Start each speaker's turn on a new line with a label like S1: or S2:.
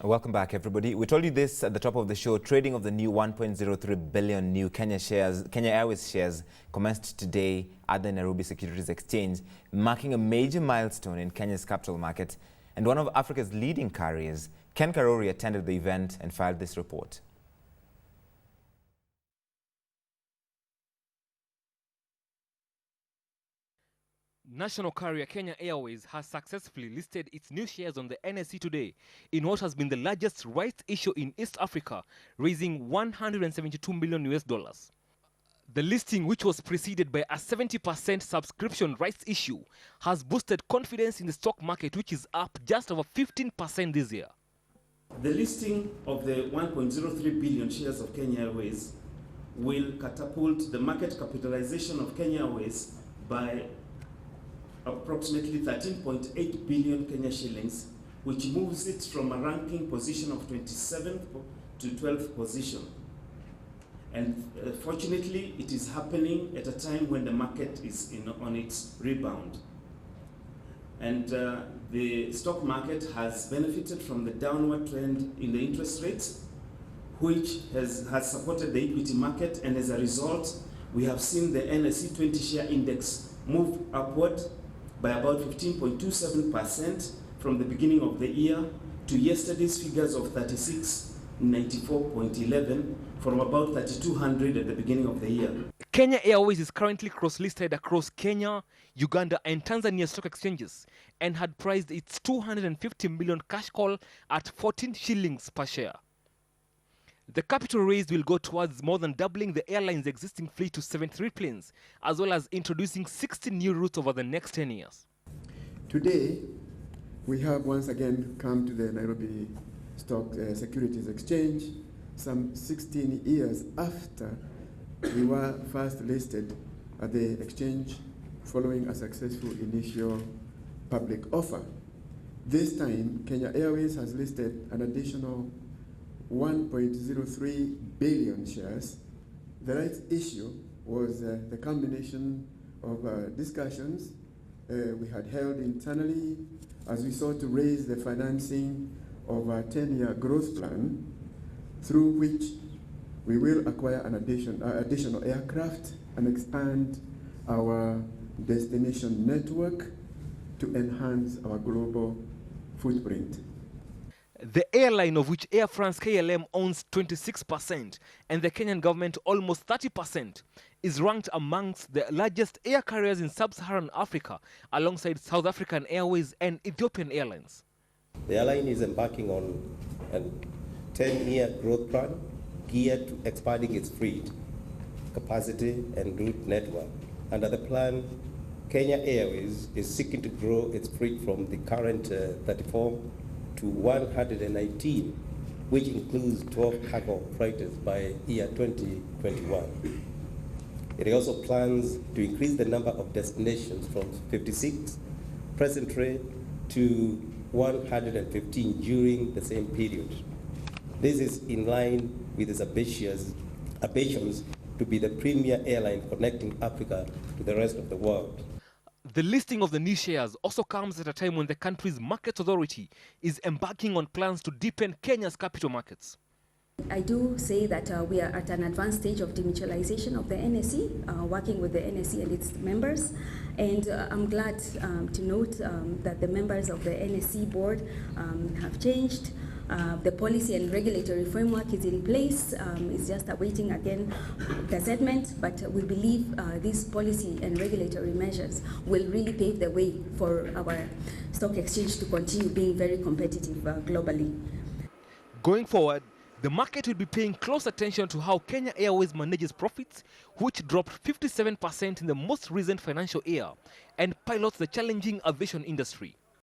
S1: Welcome back, everybody. We told you this at the top of the show. Trading of the new 1.03 billion new Kenya Airways shares commenced today at the Nairobi Securities Exchange, marking a major milestone in Kenya's capital market. And one of Africa's leading carriers, Karuri, attended the event and filed this report.
S2: National carrier Kenya Airways has successfully listed its new shares on the NSE today in what has been the largest rights issue in East Africa, raising $172 million. The listing, which was preceded by a 70% subscription rights issue, has boosted confidence in the stock market, which is up just over 15% this year.
S3: The listing of the 1.03 billion shares of Kenya Airways will catapult the market capitalization of Kenya Airways by approximately 13.8 billion Kenya shillings, which moves it from a ranking position of 27th to 12th position. And fortunately, it is happening at a time when the market is on its rebound. And the stock market has benefited from the downward trend in the interest rates, which has supported the equity market, and as a result, we have seen the NSE 20 share index move upward by about 15.27% from the beginning of the year to yesterday's figures of 3694.11 from about 3200 at the beginning of the year.
S2: Kenya Airways is currently cross-listed across Kenya, Uganda and Tanzania stock exchanges and had priced its 250 million cash call at 14 shillings per share. The capital raised will go towards more than doubling the airline's existing fleet to 73 planes, as well as introducing 60 new routes over the next 10 years.
S4: Today, we have once again come to the Nairobi Securities Exchange, some 16 years after we were first listed at the exchange following a successful initial public offer. This time, Kenya Airways has listed an additional 1.03 billion shares. The rights issue was the culmination of discussions we had held internally as we sought to raise the financing of a 10-year growth plan through which we will acquire an additional aircraft and expand our destination network to enhance our global footprint.
S2: The airline, of which Air France-KLM owns 26% and the Kenyan government almost 30%, is ranked amongst the largest air carriers in sub-Saharan Africa, alongside South African Airways and Ethiopian Airlines.
S5: The airline is embarking on a 10-year growth plan geared to expanding its fleet, capacity and route network. Under the plan, Kenya Airways is seeking to grow its fleet from the current 34 to 119, which includes 12 cargo freighters by year 2021. It also plans to increase the number of destinations from 56 presently to 115 during the same period. This is in line with its ambitions to be the premier airline connecting Africa to the rest of the world.
S2: The listing of the new shares also comes at a time when the country's market authority is embarking on plans to deepen Kenya's capital markets.
S6: I do say that we are at an advanced stage of demutualization of the NSE, working with the NSE and its members. And I'm glad to note that the members of the NSE board have changed. The policy and regulatory framework is in place. It's just awaiting again gazettement, but we believe these policy and regulatory measures will really pave the way for our stock exchange to continue being very competitive globally.
S2: Going forward, the market will be paying close attention to how Kenya Airways manages profits, which dropped 57% in the most recent financial year, and pilots the challenging aviation industry.